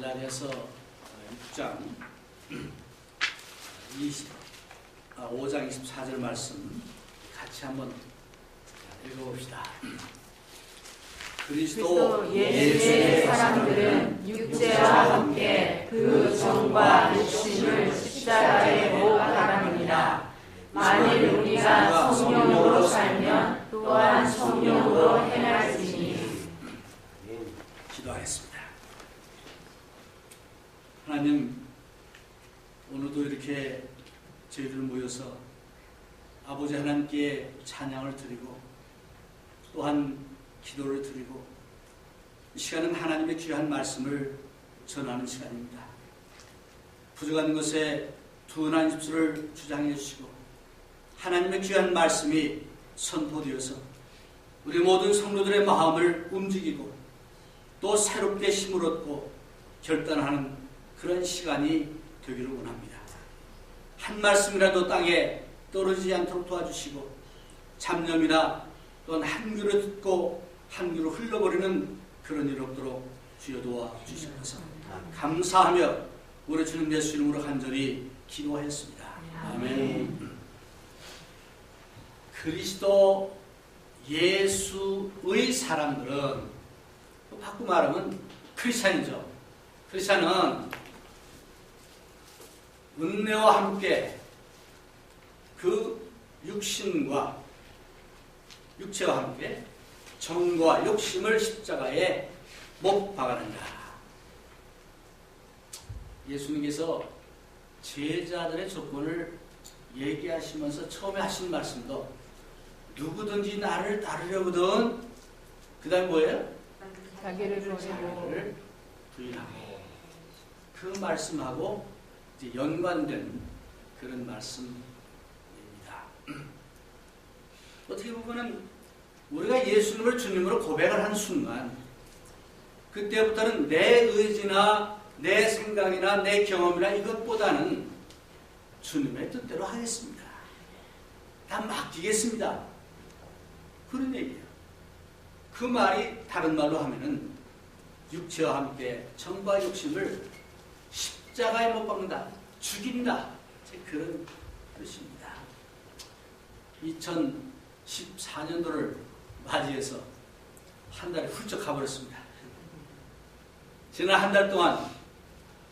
갈라디아서 6장 5장 24절 말씀 같이 한번 읽어봅시다. 그리스도 예수의 사람들은 육체와 함께 그 정과 욕심을 십자가에 못 박아랍니다. 만일 우리가 성령으로 살면 또한 성령으로 행할지니. 기도하겠습니다. 하나님, 오늘도 이렇게 저희들 모여서 아버지 하나님께 찬양을 드리고 또한 기도를 드리고 이 시간은 하나님의 귀한 말씀을 전하는 시간입니다. 부족한 것에 둔한 입술을 주장해 주시고 하나님의 귀한 말씀이 선포되어서 우리 모든 성도들의 마음을 움직이고 또 새롭게 힘을 얻고 결단하는 그런 시간이 되기를 원합니다. 한 말씀이라도 땅에 떨어지지 않도록 도와주시고 잡념이나 또는 한 귀로 듣고 한 귀로 흘러버리는 그런 일 없도록 주여 도와주시옵소서. 감사하며 우리 주님 예수 이름으로 간절히 기도하였습니다. 아멘. 그리스도 예수의 사람들은 바꾸고 말하면 크리스찬이죠. 크리스찬은 은혜와 함께 그 육신과 육체와 함께 정과 욕심을 십자가에 못 박아낸다. 예수님께서 제자들의 조건을 얘기하시면서 처음에 하신 말씀도 누구든지 나를 따르려거든 그 다음에 뭐예요? 자기를 버리고 부인하고 그 말씀하고 이제 연관된 그런 말씀입니다. 어떻게 보면은 우리가 예수님을 주님으로 고백을 한 순간 그때부터는 내 의지나 내 생각이나 내 경험이나 이것보다는 주님의 뜻대로 하겠습니다. 다 맡기겠습니다. 그런 얘기예요. 그 말이 다른 말로 하면은 육체와 함께 정과 욕심을 십자가에 못 박는다. 죽인다. 그런 뜻입니다. 2014년도를 맞이해서 한 달이 훌쩍 가버렸습니다. 지난 한 달 동안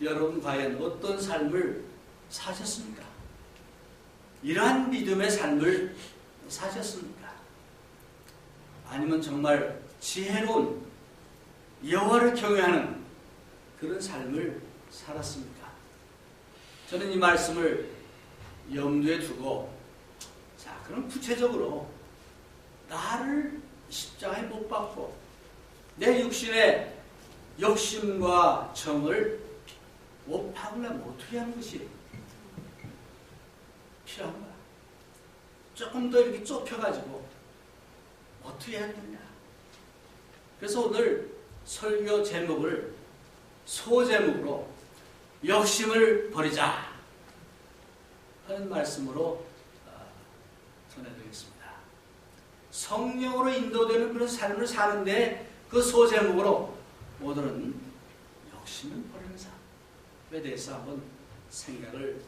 여러분 과연 어떤 삶을 사셨습니까? 이러한 믿음의 삶을 사셨습니까? 아니면 정말 지혜로운 여호와를 경외하는 그런 삶을 살았습니까? 저는 이 말씀을 염두에 두고 자, 그럼 구체적으로 나를 십자가에 못 박고 내 육신의 욕심과 정을 못 박으려면 어떻게 하는 것이 필요한가? 조금 더 이렇게 좁혀가지고 어떻게 해야 되냐? 그래서 오늘 설교 제목을 소제목으로 욕심을 버리자 하는 말씀으로 전해드리겠습니다. 성령으로 인도되는 그런 삶을 사는데 그 소제목으로 오늘은 욕심을 버리는 삶에 대해서 한번 생각을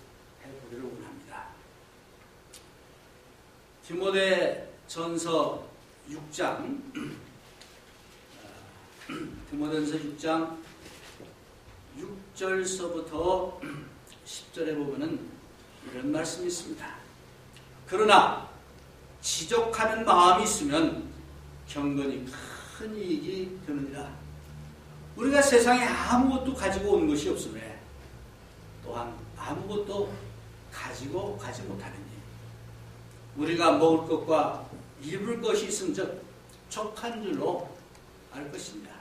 해보기를 원합니다. 디모데전서 6장 6절서부터 10절에 보면은 이런 말씀이 있습니다. 그러나 지족하는 마음이 있으면 경건이 큰 이익이 되느니라. 우리가 세상에 아무것도 가지고 온 것이 없으매 또한 아무것도 가지고 가지 못하느니 우리가 먹을 것과 입을 것이 있은즉 족한 줄로 알 것입니다.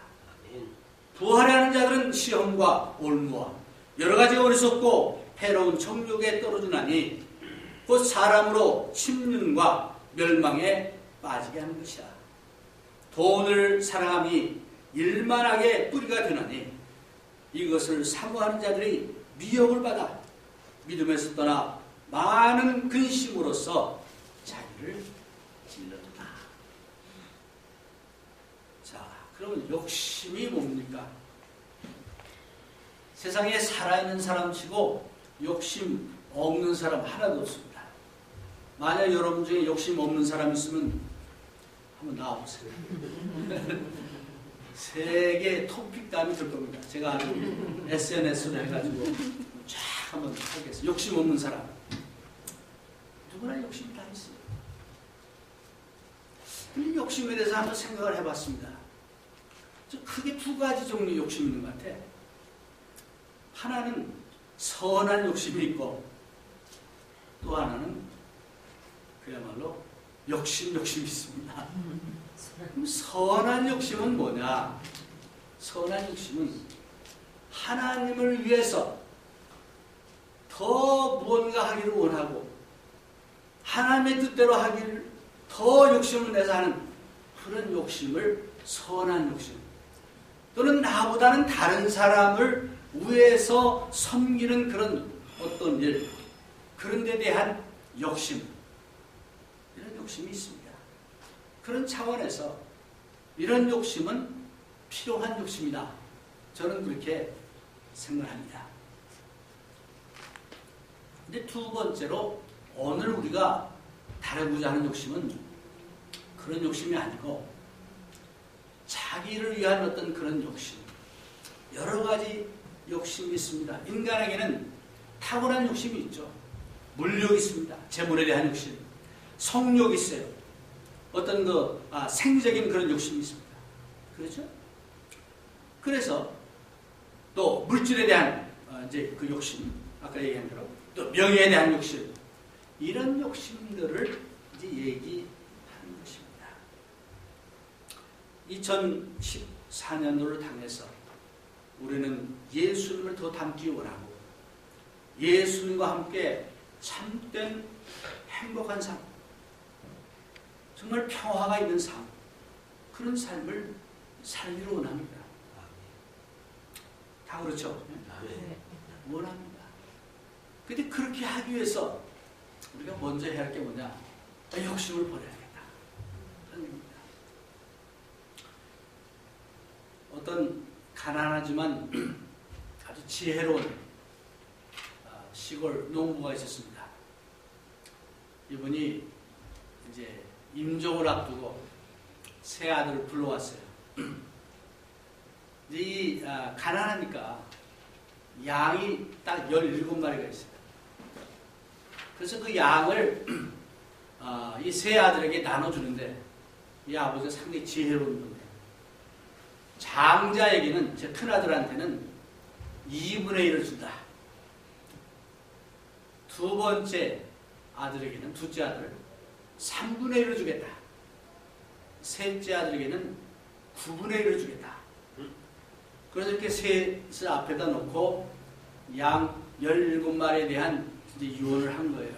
부활하는 자들은 시험과 올무와 여러 가지 어리석고 해로운 정욕에 떨어지나니 곧 사람으로 침륜과 멸망에 빠지게 하는 것이야. 돈을 사랑함이 일만하게 뿌리가 되나니 이것을 사모하는 자들이 미혹을 받아 믿음에서 떠나 많은 근심으로써 자기를 찔러도다. 자, 그러면 욕심이 뭡니까? 세상에 살아있는 사람치고 욕심 없는 사람 하나도 없습니다. 만약 여러분 중에 욕심 없는 사람 있으면 한번 나와보세요. 세계 토픽감이 될 겁니다. 제가 아주 SNS로 해가지고 쫙 한번 하겠습니다. 욕심 없는 사람. 누구나 욕심이 다 있어요. 이 욕심에 대해서 한번 생각을 해봤습니다. 크게 두 가지 종류의 욕심이 있는 것 같아. 하나는 선한 욕심이 있고 또 하나는 그야말로 욕심이 있습니다. 그럼 선한 욕심은 뭐냐? 선한 욕심은 하나님을 위해서 더 무언가 하기를 원하고 하나님의 뜻대로 하기를 더 욕심을 내서 하는 그런 욕심을 선한 욕심, 또는 나보다는 다른 사람을 위해서 섬기는 그런 어떤 일, 그런 데 대한 욕심, 이런 욕심이 있습니다. 그런 차원에서 이런 욕심은 필요한 욕심이다. 저는 그렇게 생각합니다. 근데 두 번째로 오늘 우리가 다루고자 하는 욕심은 그런 욕심이 아니고 자기를 위한 어떤 그런 욕심, 여러 가지 욕심이 있습니다. 인간에게는 탁월한 욕심이 있죠. 물욕이 있습니다. 재물에 대한 욕심, 성욕이 있어요. 어떤 생적인 그런 욕심이 있습니다. 그렇죠? 그래서 또 물질에 대한 이제 그 욕심, 아까 얘기한 대로 또 명예에 대한 욕심, 이런 욕심들을 이제 얘기하는 것입니다. 2014년도를 당해서 우리는 예수님을 더 닮기 원하고 예수님과 함께 참된 행복한 삶, 정말 평화가 있는 삶, 그런 삶을 살기로 원합니다. 다 그렇죠? 네. 원합니다. 근데 그렇게 하기 위해서 우리가 먼저 해야 할 게 뭐냐? 욕심을 버려야겠다. 그런 겁니다. 어떤 가난하지만 아주 지혜로운 시골 농부가 있었습니다. 이분이 이제 임종을 앞두고 세 아들을 불러왔어요. 이 가난하니까 양이 딱 17마리가 있어요. 그래서 그 양을 이 세 아들에게 나눠주는데 이 아버지가 상당히 지혜로운 분이에요. 장자에게는, 제 큰아들한테는 2분의 1을 준다. 두 번째 아들에게는, 둘째 아들 3분의 1을 주겠다. 셋째 아들에게는 9분의 1을 주겠다. 그래서 이렇게 셋을 앞에다 놓고 양 17마리에 대한 이제 유언을 한 거예요.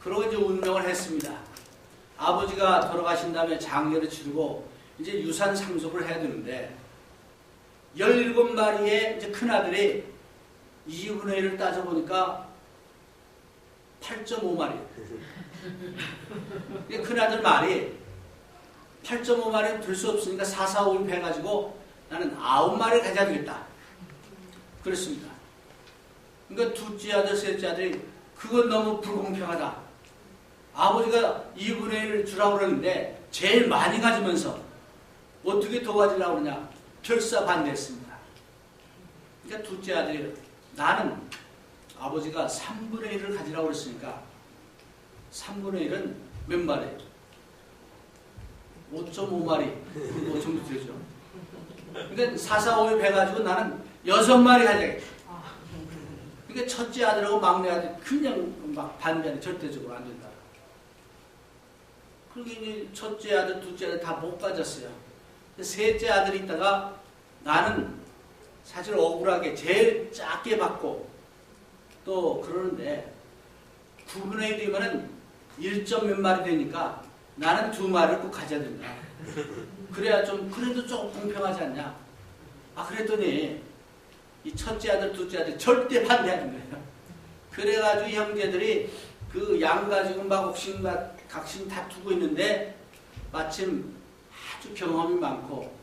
그러고 이제 운명을 했습니다. 아버지가 돌아가신 다음에 장례를 치르고 이제 유산 상속을 해야 되는데 17마리의 이제 큰아들이 2분의 1을 따져보니까 8.5마리. 큰아들 말이 8.5마리는 될 수 없으니까 4, 4, 5, 6 해가지고 나는 9마리를 가져야 되겠다. 그랬습니다. 그러니까 둘째 아들, 셋째 아들이 그건 너무 불공평하다. 아버지가 2분의 1을 주라고 그러는데 제일 많이 가지면서 어떻게 더 가지려고 그러냐. 결사 반대했습니다. 그러니까 둘째 아들이 나는 아버지가 3분의 1을 가지라고 그랬으니까 3분의 1은 몇 마리? 5.5마리 그 정도 되죠. 그러니까 4, 4, 5, 6 해가지고 나는 6마리 가져야겠다. 그러니까 첫째 아들하고 막내 아들 그냥 막 반대하는, 절대적으로 안 된다. 그리고 이제 첫째 아들, 둘째 아들 다 못 가졌어요. 셋째 아들이 있다가 나는 사실 억울하게 제일 작게 받고 또 그러는데 9분의 1이면은 1점 몇 마리 되니까 나는 2마리를 꼭 가져야 된다. 그래야 좀 그래도 조금 공평하지 않냐. 그랬더니 이 첫째 아들, 둘째 아들 절대 반대하는 거예요. 그래가지고 형제들이 그 양 가지고 막 각신 다투고 있는데 마침 아주 경험이 많고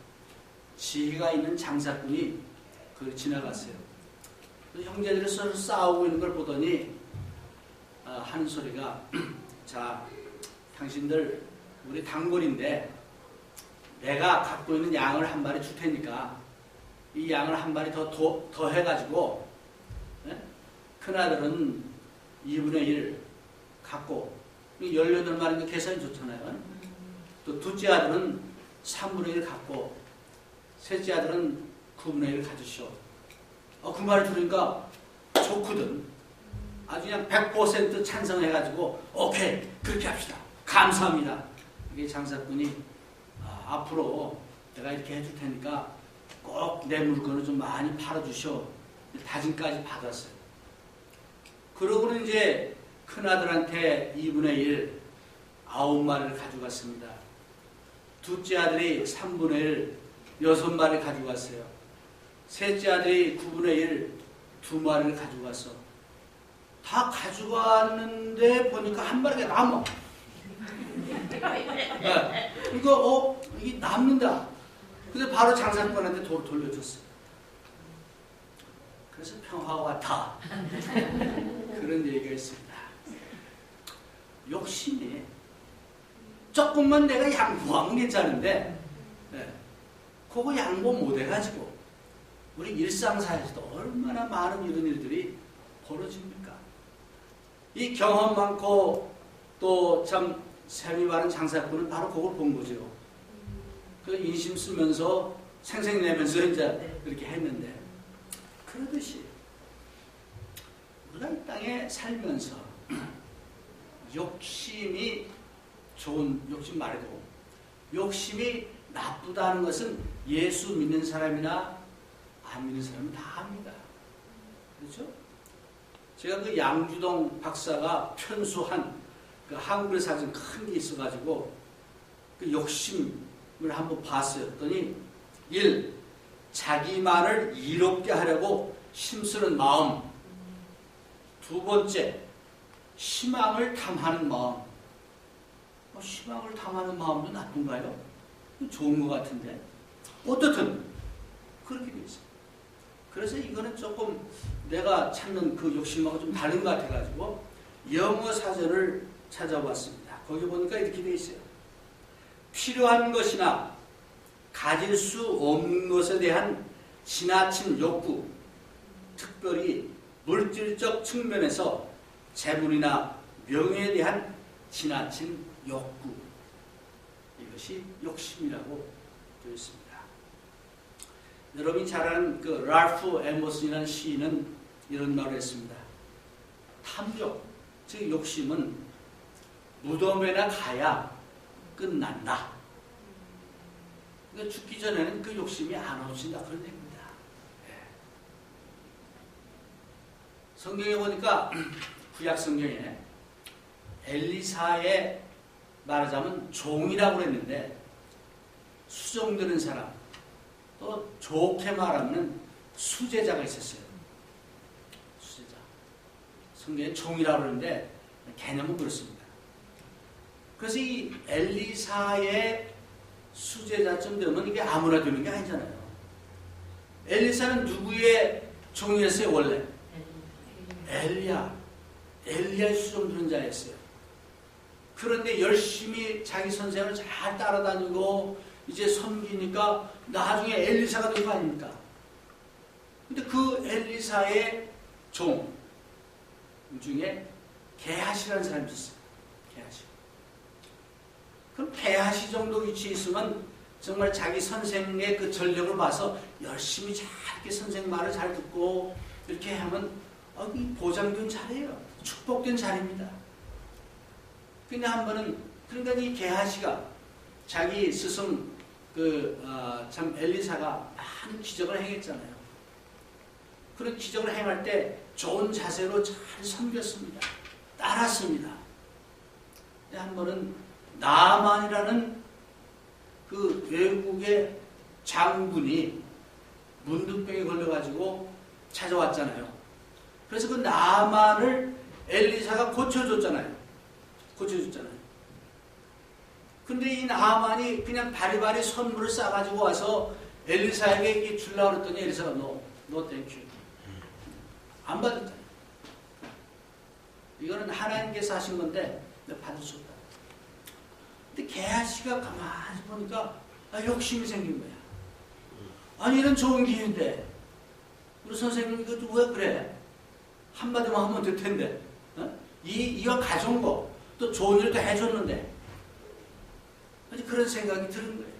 지혜가 있는 장사꾼이 그 지나갔어요. 형제들이 서로 싸우고 있는 걸 보더니 하는 소리가 자, 당신들 우리 단골인데 내가 갖고 있는 양을 한 마리 줄 테니까 이 양을 한 마리 더 해가지고 큰아들은 2분의 1 갖고 18마리니까 계산이 좋잖아요. 또 둘째 아들은 3분의 1 갖고 셋째 아들은 9분의 1 가주시오. 그 말을 들으니까 좋거든. 아주 그냥 100% 찬성해가지고 오케이 그렇게 합시다. 감사합니다. 이게 장사꾼이 앞으로 내가 이렇게 해줄 테니까 꼭 내 물건을 좀 많이 팔아주시오. 다짐까지 받았어요. 그러고는 이제 큰아들한테 2분의 1 9마리를 가져갔습니다. 둘째 아들이 3분의 1 6마리를 가져갔어요. 셋째 아들이 9분의 1 2마리를 가져갔어. 다 가져갔는데 보니까 한 마리가 남아. 이게 남는다. 근데 바로 장사꾼한테 돌려줬어. 그래서 평화가 왔다. 그런 얘기가 있습니다. 욕심이 조금만 내가 양보하면 괜찮은데 그거 양보 못해가지고 우리 일상사에서도 얼마나 많은 이런 일들이 벌어집니까? 이 경험 많고 또 참 셈이 많은 장사꾼은 바로 그걸 본 거죠. 그 인심 쓰면서 생색내면서 이제 그렇게 했는데 그러듯이 우리가 이 땅에 살면서 욕심이 좋은 욕심 말고 욕심이 나쁘다는 것은 예수 믿는 사람이나 안 믿는 사람은 다 압니다. 그렇죠? 제가 그 양주동 박사가 편수한 그 한글의 사진 큰 게 있어가지고 그 욕심을 한번 봤어요. 그랬더니 1. 자기만을 이롭게 하려고 힘쓰는 마음. 2번째, 희망을 탐하는 마음. 희망을 탐하는 마음도 나쁜가요? 좋은 것 같은데. 어떻든 그렇게 되어 있어요. 그래서 이거는 조금 내가 찾는 그 욕심하고 좀 다른 것 같아가지고 영어 사전을 찾아봤습니다. 거기 보니까 이렇게 되어 있어요. 필요한 것이나 가질 수 없는 것에 대한 지나친 욕구, 특별히 물질적 측면에서 재물이나 명예에 대한 지나친 욕구, 이것이 욕심이라고 되어 있습니다. 여러분이 잘 아는 그 랄프 에머슨이라는 시인은 이런 말을 했습니다. 탐욕, 즉 욕심은 무덤에나 가야 끝난다. 그러니까 죽기 전에는 그 욕심이 안 없어진다. 그런 얘기입니다. 성경에 보니까 구약 성경에 엘리사의 말하자면 종이라고 그랬는데 수종드는 사람, 또 좋게 말하면 수제자가 있었어요. 수제자. 성경에 종이라고 그러는데 개념은 그렇습니다. 그래서 이 엘리사의 수제자쯤 되면 이게 아무나 되는 게 아니잖아요. 엘리사는 누구의 종이었어요 원래? 엘리야의 수종드는 자였어요. 그런데 열심히 자기 선생을 잘 따라다니고 이제 섬기니까 나중에 엘리사가 된 거 아닙니까? 근데 그 엘리사의 종 중에 게하시라는 사람이 있었어요. 게하시. 그럼 게하시 정도 위치에 있으면 정말 자기 선생의 그 전력을 봐서 열심히 잘 이렇게 선생 말을 잘 듣고 이렇게 하면 보장된 자리예요. 축복된 자리입니다. 근데 한 번은 그러니까 이 게하시가 자기 스승 참 엘리사가 많은 기적을 행했잖아요. 그런 기적을 행할 때 좋은 자세로 잘 섬겼습니다. 따랐습니다. 근데 한 번은 나만이라는 그 외국의 장군이 문둥병에 걸려가지고 찾아왔잖아요. 그래서 그 나만을 엘리사가 고쳐줬잖아요. 근데 이 나만이 그냥 바리바리 선물을 싸가지고 와서 엘리사에게 주려고 그랬더니 엘리사가 No, thank you. 안 받았잖아요. 이거는 하나님께서 하신 건데 받을 수 없다. 근데 게하시가 가만히 보니까 욕심이 생긴 거야. 아니 이런 좋은 기회인데 우리 선생님 이것도 왜 그래? 한마디만 하면 될 텐데 이거 가져온 거 또 좋은 일도 해줬는데 그런 생각이 드는 거예요.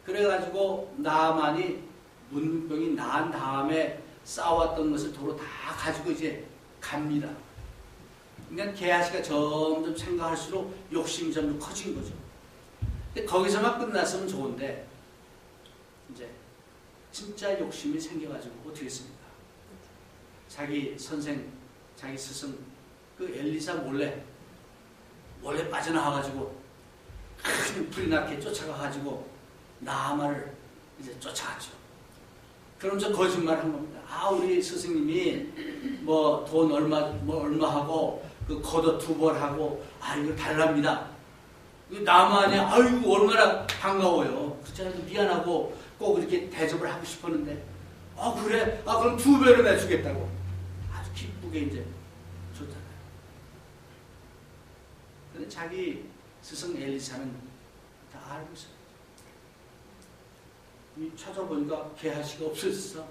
그래가지고 나만이 문병이 난 다음에 쌓아왔던 것을 도로 다 가지고 이제 갑니다. 그러니까 게하시가 점점 생각할수록 욕심이 점점 커진 거죠. 근데 거기서만 끝났으면 좋은데 이제 진짜 욕심이 생겨가지고 어떻게 했습니까? 자기 선생, 자기 스승 그 엘리사 몰래 빠져나와가지고 큰 불이 나게 쫓아가가지고 나아만을 이제 쫓아갔죠. 그러면서 거짓말을 한 겁니다. 우리 스승님이 뭐 돈 얼마 하고 그 겉옷 2벌 하고 이거 달랍니다. 나만이 아이고 얼마나 반가워요. 그렇잖아요. 미안하고 꼭 이렇게 대접을 하고 싶었는데 그래? 그럼 2배로 내주겠다고 아주 기쁘게 이제 줬잖아요. 근데 자기 스승 엘리사는 다 알고 있어요. 찾아보니까 게하시가 없었어.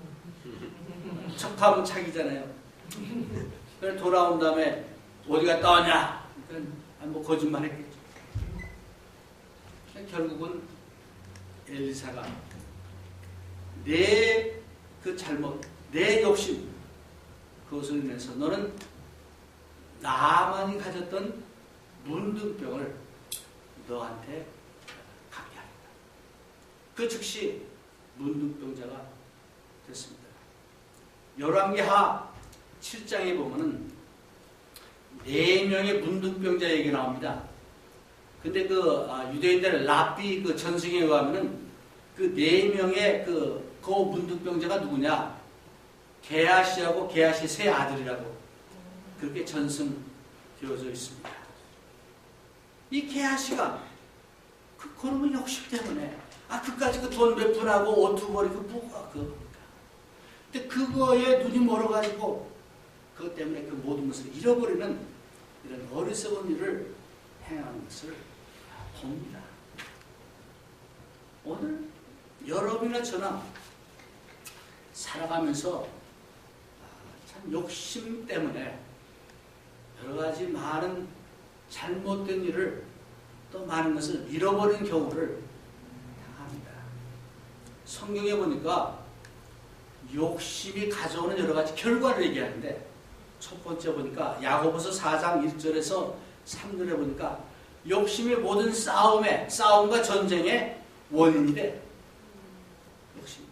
척하면 착이잖아요. 그래 돌아온 다음에 어디 갔다 왔냐? 그러니까 뭐 거짓말 했겠죠. 결국은 엘리사가 내 그 잘못, 내 욕심 그것을 인해서 너는 나만이 가졌던 문둥병을 너한테 갖게 합니다. 그 즉시 문둥병자가 됐습니다. 열왕기하 7장에 보면은 4명의 문둥병자 얘기 나옵니다. 근데 그 유대인들 랍비 그 전승에 의하면은 그 4명의 그 문둥병자가 누구냐? 게하시하고 게하시 세 아들이라고 그렇게 전승되어져 있습니다. 이 게하시가 그놈의 욕심 때문에 그까지 그 돈 몇 푼하고 옷 2벌이 뭐가 근데 그거에 눈이 멀어가지고 그것 때문에 그 모든 것을 잃어버리는 이런 어리석은 일을 행하는 것을 봅니다. 오늘 여러분이나 저나 살아가면서 참 욕심 때문에 여러 가지 많은 잘못된 일을 또 많은 것을 잃어버리는 경우를 당합니다. 성경에 보니까 욕심이 가져오는 여러 가지 결과를 얘기하는데 첫 번째 보니까 야고보서 4장 1절에서 3절에 보니까 욕심이 모든 싸움과 전쟁의 원인이래. 욕심.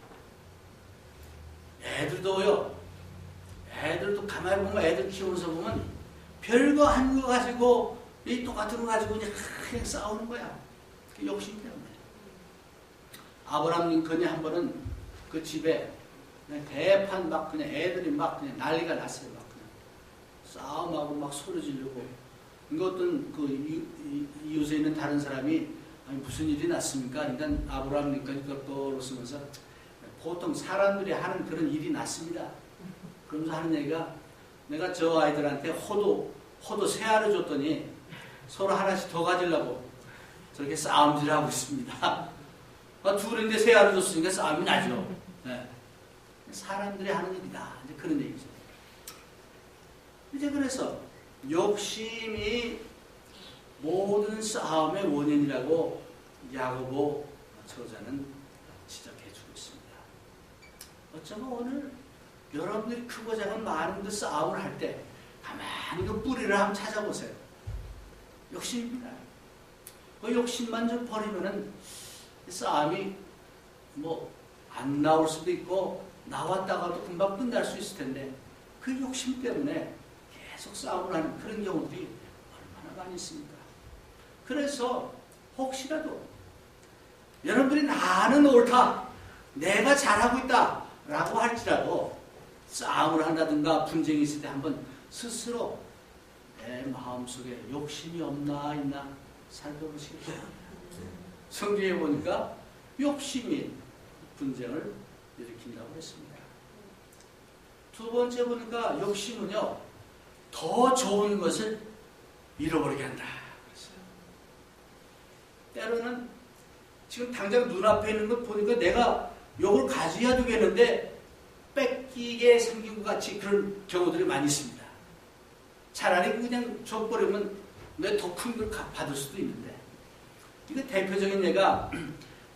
애들도 가만히 보면 애들 키우면서 보면 별거 한 거 가지고 이 똑같은 거 가지고 그냥 싸우는 거야. 그 욕심 때문에. 아브라함 링컨이 한 번은 그 집에 그냥 대판 막 그냥 애들이 막 그냥 난리가 났어요. 막 그냥 싸움하고 막 소리 지르고. 어떤 그 이웃에 있는 다른 사람이 무슨 일이 났습니까? 그러니까 아브라함 링컨이 그걸 떠오르면서 보통 사람들이 하는 그런 일이 났습니다. 그러면서 하는 얘기가 내가 저 아이들한테 호두 3알을 줬더니 서로 하나씩 더 가지려고 저렇게 싸움질하고 있습니다. 둘인데 3알을 줬으니까 싸움이 나죠. 네. 사람들이 하는 일이다. 이제 그런 얘기죠. 이제 그래서 욕심이 모든 싸움의 원인이라고 야고보 저자는 지적해주고 있습니다. 어쩌면 오늘 여러분들이 크고 작은 많은 그 싸움을 할 때 가만히 그 뿌리를 한번 찾아보세요. 욕심입니다. 그 욕심만 좀 버리면은 싸움이 뭐 안 나올 수도 있고 나왔다가도 금방 끝날 수 있을 텐데 그 욕심 때문에 계속 싸움을 하는 그런 경우들이 얼마나 많이 있습니까? 그래서 혹시라도 여러분들이 나는 옳다, 내가 잘하고 있다 라고 할지라도 싸움을 한다든가 분쟁이 있을 때 한번 스스로 내 마음속에 욕심이 없나 있나 살펴보시겠어요? 성경에 보니까 욕심이 분쟁을 일으킨다고 했습니다. 두 번째 보니까 욕심은요, 더 좋은 것을 잃어버리게 한다. 때로는 지금 당장 눈앞에 있는 것 보니까 내가 이걸 가져야 되겠는데 뺏기게 생긴 것 같이 그런 경우들이 많이 있습니다. 차라리 그냥 줘버리면 내 더 큰 걸 받을 수도 있는데, 이거 대표적인 예가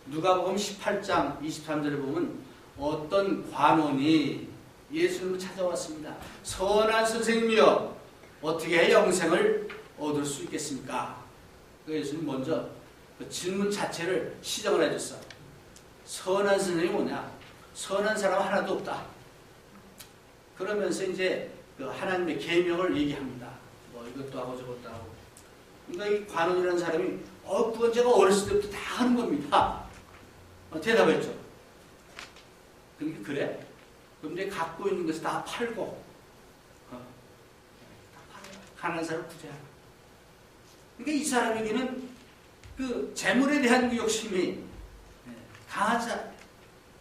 누가복음 18장 23절에 보면 어떤 관원이 예수님을 찾아왔습니다. 선한 선생님이여, 어떻게 해 영생을 얻을 수 있겠습니까? 예수님 먼저 그 질문 자체를 시작을 해줬어. 선한 선생님이 뭐냐? 선한 사람 하나도 없다. 그러면서 이제 그 하나님의 계명을 얘기합니다. 뭐 이것도 하고 저것도 하고. 그러니까 이 관원이라는 사람이 그건 제가 어렸을 때부터 다 하는 겁니다. 대답했죠. 그러니까 그래? 그럼 내 갖고 있는 것을 다 팔고 다 팔아요. 가난한 사람을 구제하라. 그러니까 이 사람에게는 그 재물에 대한 그 욕심이 강하지 않아요.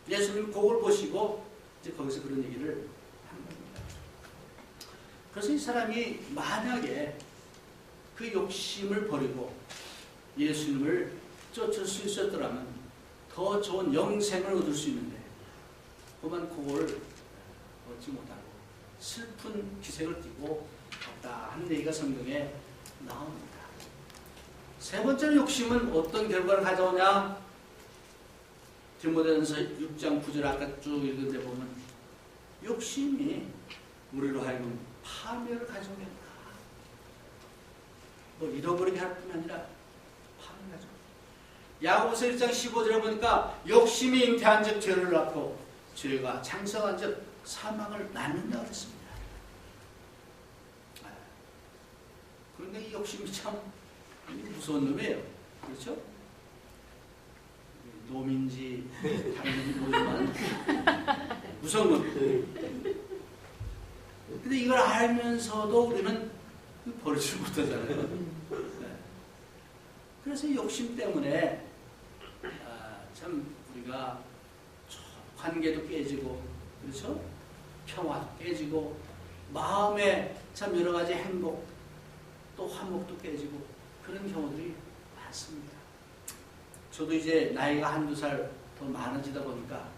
예수님 그걸 보시고 이제 거기서 그런 얘기를 하는 겁니다. 그래서 이 사람이 만약에 그 욕심을 버리고 예수님을 쫓을 수 있었더라면 더 좋은 영생을 얻을 수 있는데 그만 그걸 얻지 못하고 슬픈 기색을 띠고 갔다 하는 얘기가 성경에 나옵니다. 세 번째 욕심은 어떤 결과를 가져오냐? 디모데전서 6장 9절 아까 쭉 읽은 데 보면 욕심이 우리로 하여금 파멸을 가져오게 한다. 뭐 잃어버리게 할 뿐 아니라 파멸을 가져오게. 야고보서 1장 15절에 보니까 욕심이 잉태한 즉 죄를 낳고 죄가 장성한 즉 사망을 낳는다 그랬습니다. 그런데 이 욕심이 참 무서운 놈이에요. 그렇죠? 놈인지 당연히 모르지만 무서운 놈이에요. 근데 이걸 알면서도 우리는 버리지 못하잖아요. 네. 그래서 욕심 때문에 참 우리가 관계도 깨지고, 그렇죠? 평화도 깨지고, 마음에 참 여러 가지 행복, 또 화목도 깨지고, 그런 경우들이 많습니다. 저도 이제 나이가 한두 살 더 많아지다 보니까,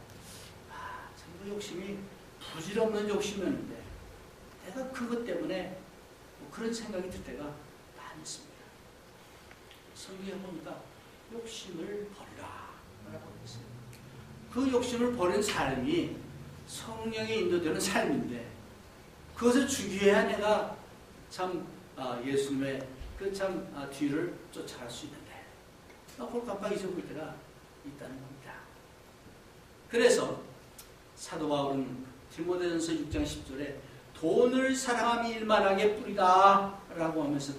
참 그 욕심이 부질없는 욕심이었는데, 내가 그것 때문에 뭐 그런 생각이 들 때가 많이 있습니다. 성경에 보니까 욕심을 버리라 라고 했어요. 그 욕심을 버린 삶이 성령에 인도되는 삶인데, 그것을 주기해야 내가 참 예수님의 그 참 뒤를 쫓아갈 수 있는데, 그걸 깜빡 잊어볼 때가 있다는 겁니다. 그래서 사도 바울은 디모데전서 6장 10절에 돈을 사랑함이 일만하게 뿌리다 라고 하면서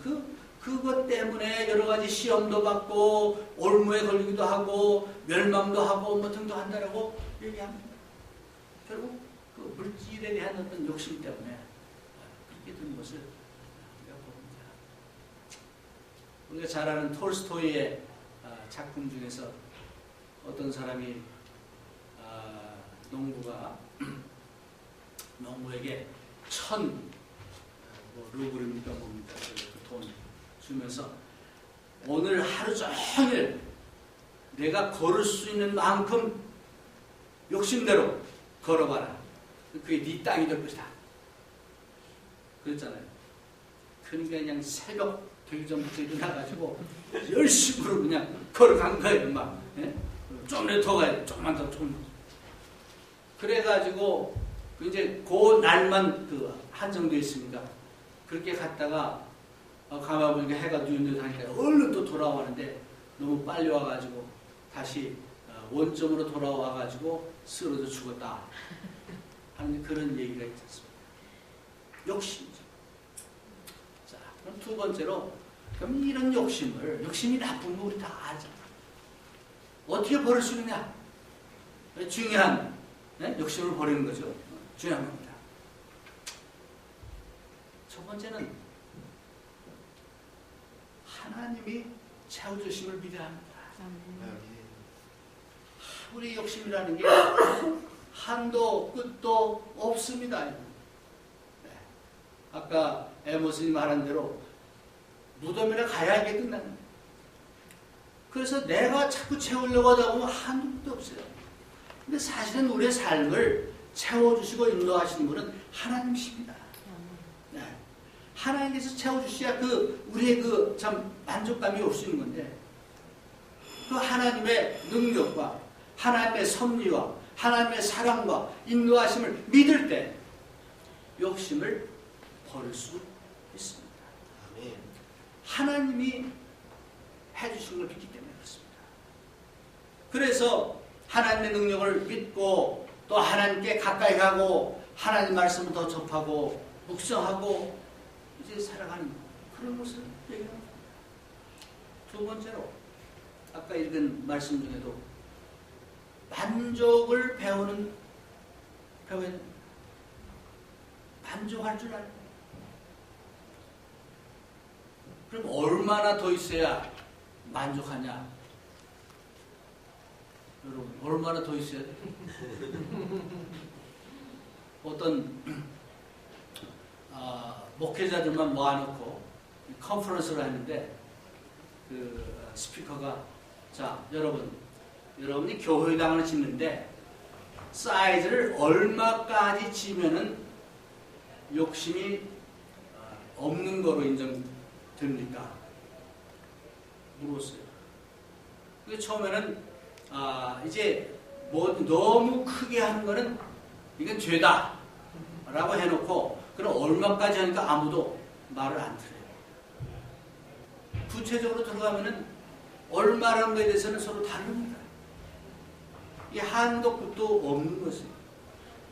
그것 때문에 여러 가지 시험도 받고 올무에 걸리기도 하고 멸망도 하고 뭐 등도 한다라고 얘기합니다. 결국 그 물질에 대한 어떤 욕심 때문에 그렇게 된 것을 우리가 봅니다. 우리가 잘 아는 톨스토이의 작품 중에서 어떤 사람이 농부가 농부에게 1000 루블입니까 뭡니까 그 돈 주면서 오늘 하루 종일 내가 걸을 수 있는 만큼 욕심대로 걸어봐라. 그게 네 땅이 될 것이다. 그랬잖아요. 그러니까 그냥 새벽 되기 전부터 일어나가지고 열심으로 그냥 걸어간 거예요. 막 좀만 더 가야 돼. 조금만 더. 그래가지고 이제 그 날만 한정되어 있으니까 그렇게 갔다가 가만 보니까 해가 누운듯 하니까 얼른 또 돌아오는데 너무 빨리 와가지고 다시 원점으로 돌아와가지고 쓰러져 죽었다 하는 그런 얘기가 있지 않습니까? 욕심이죠. 자, 그럼 두 번째로 그럼 이런 욕심이 나쁜 거 우리 다 알잖아. 어떻게 버릴 수 있느냐? 중요한 욕심을 버리는 거죠. 중요한 겁니다. 첫 번째는 하나님이 채워주심을 믿어합니다. 우리 욕심이라는 게 한도 끝도 없습니다. 아까 에모스님 말한 대로 무덤이나 가야 이게 끝나는 거예요. 그래서 내가 자꾸 채우려고 하다 보면 한두 끝도 없어요. 근데 사실은 우리의 삶을 채워주시고 인도하시는 분은 하나님이십니다. 네. 하나님께서 채워주셔야 우리의 참 만족감이 올 수 있는 건데, 그 하나님의 능력과 하나님의 섭리와 하나님의 사랑과 인도하심을 믿을 때 욕심을 버릴 수 있습니다. 아멘. 하나님이 해주신 걸 믿기 때문에 그렇습니다. 그래서 하나님의 능력을 믿고 또 하나님께 가까이 가고 하나님 말씀을 더 접하고 묵상하고 이제 살아가는 그런 것을 얘기합니다. 두 번째로 아까 읽은 말씀 중에도 만족을 배워야 됩니다. 만족할 줄 알고. 그럼 얼마나 더 있어야 만족하냐? 여러분, 얼마나 더 있어야 돼? 어떤 목회자들만 모아놓고 컨퍼런스를 했는데 그 스피커가 자, 여러분이 교회당을 짓는데 사이즈를 얼마까지 지면은 욕심이 없는 거로 인정됩니까? 물었어요. 그게 처음에는 이제 뭐 너무 크게 하는 거는 이건 죄다 라고 해놓고 그럼 얼마까지 하니까 아무도 말을 안 들어요. 구체적으로 들어가면은 얼마라는 거에 대해서는 서로 다릅니다. 이 한도 끝도 없는 것이에요.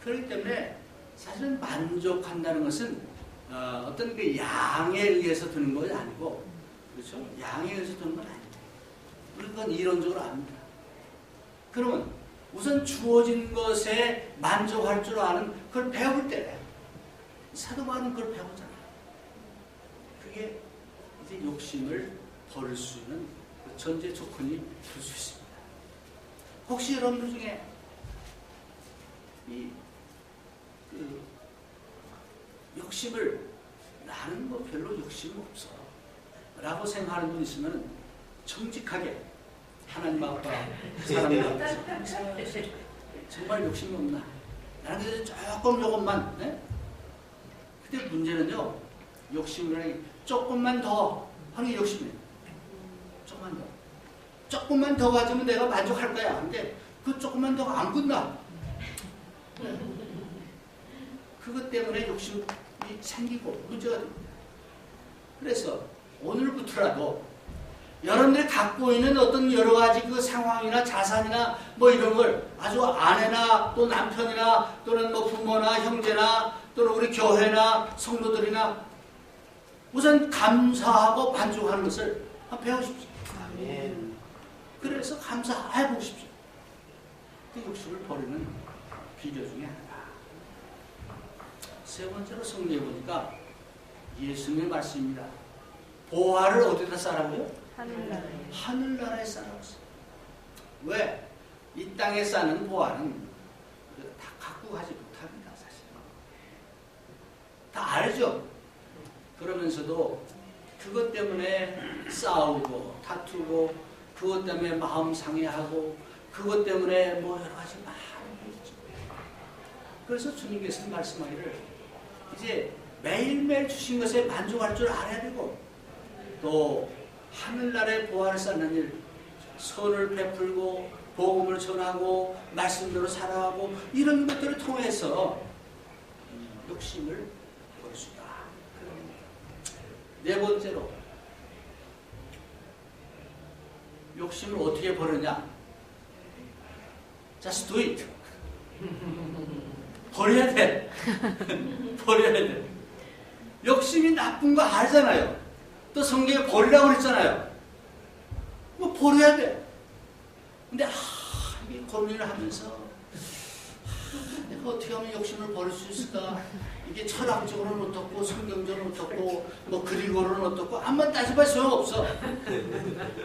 그렇기 때문에 사실은 만족한다는 것은 어떤 그 양에 의해서 드는 것이 아니고, 그렇죠? 양에 의해서 드는 건 아닙니다. 우리 그건 이론적으로 압니다. 그러면 우선 주어진 것에 만족할 줄 아는 그걸 배울 때 사도 바울은 그걸 배우잖아요. 그게 이제 욕심을 버릴 수 있는 그 전제 조건이 될 수 있습니다. 혹시 여러분들 중에 욕심을 나는 뭐 별로 욕심 없어 라고 생각하는 분 있으면 정직하게 하나님 앞과 사람 앞에서 정말 욕심이 없나? 나는 그래서 조금만 네? 근데 문제는요, 욕심을 조금만 더 하는 게 욕심이에요. 조금만 더 가지면 내가 만족할 거야. 근데 그 조금만 더 안 끝나. 그것 때문에 욕심이 생기고 문제가 됩니다. 그래서 오늘부터라도 여러분들이 갖고 있는 어떤 여러 가지 그 상황이나 자산이나 뭐 이런 걸 아주 아내나 또 남편이나 또는 뭐 부모나 형제나 또는 우리 교회나 성도들이나 우선 감사하고 만족하는 것을 한번 배우십시오. 아멘. 그래서 감사해 보십시오. 그 욕심을 버리는 비결 중에 하나다. 세 번째로 성경에 보니까 예수님의 말씀입니다. 보화를 어디다 쌓으라고요? 하늘나라에. 하늘나라에 쌓으라고 했어요. 왜? 이 땅에 쌓는 보화는 다 갖고 가지 못합니다. 사실. 다 알죠? 그러면서도 그것 때문에 싸우고 다투고 그것 때문에 마음 상해하고 그것 때문에 뭐 여러 가지 많은 게 있죠. 그래서 주님께서 말씀하기를 이제 매일매일 주신 것에 만족할 줄 알아야 되고 또 하늘나라의 보화를 쌓는 일, 선을 베풀고 복음을 전하고 말씀대로 살아가고 이런 것들을 통해서 욕심을 버릴 수 있다. 네 번째로 욕심을 어떻게 버리냐? Just do it. 버려야 돼. 버려야 돼. 욕심이 나쁜 거 알잖아요. 또 성경에 버리라고 그랬잖아요. 뭐 버려야 돼. 근데 이게 고민을 하면서 내가 어떻게 하면 욕심을 버릴 수 있을까? 이게 철학적으로는 어떻고 성경적으로는 어떻고 뭐 그리고는 어떻고 아무만 따져봐야 소용없어.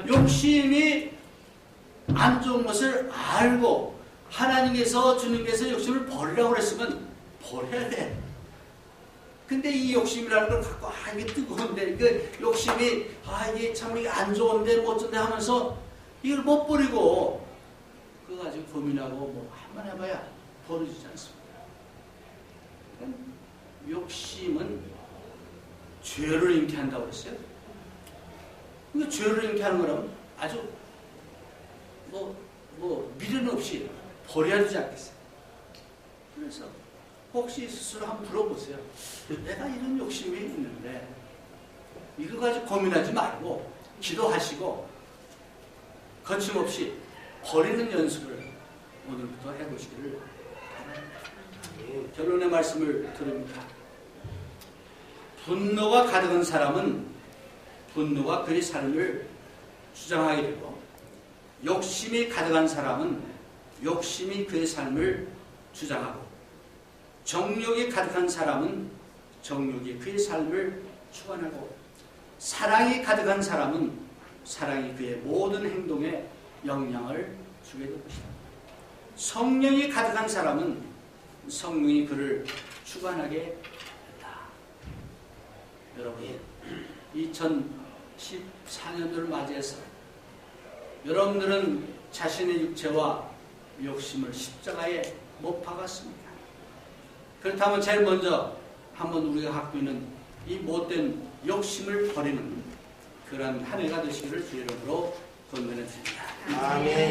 욕심이 안 좋은 것을 알고 하나님께서 주님께서 욕심을 버리라고 그랬으면 버려야 돼. 근데 이 욕심이라는 걸 갖고 이게 뜨거운데 그 욕심이 이게 참 이게 안 좋은데 못 좋은데 하면서 이걸 못 버리고 그거 가지고 고민하고 뭐 한번 해봐야 버려지지 않습니다. 욕심은 죄를 잉태한다고 그랬어요. 그러니까 죄를 잉태하는 거라면 아주 미련 없이 버려야 되지 않겠어요. 그래서 혹시 스스로 한번 물어보세요. 내가 이런 욕심이 있는데 이거 가지고 고민하지 말고 기도하시고 거침없이 버리는 연습을 오늘부터 해보시기를 바랍니다. 결론의 말씀을 드립니다. 분노가 가득한 사람은 분노가 그의 삶을 주장하게 되고 욕심이 가득한 사람은 욕심이 그의 삶을 주장하고 정욕이 가득한 사람은 정욕이 그의 삶을 주관하고 사랑이 가득한 사람은 사랑이 그의 모든 행동에 영향을 주게 될 것이다. 성령이 가득한 사람은 성령이 그를 주관하게 된다. 여러분, 2014년도를 맞이해서 여러분들은 자신의 육체와 욕심을 십자가에 못 박았습니다. 그렇다면 제일 먼저 한번 우리가 갖고 있는 이 못된 욕심을 버리는 그런 한 해가 되시기를 주의 이름으로 권면해 드립니다. 아멘.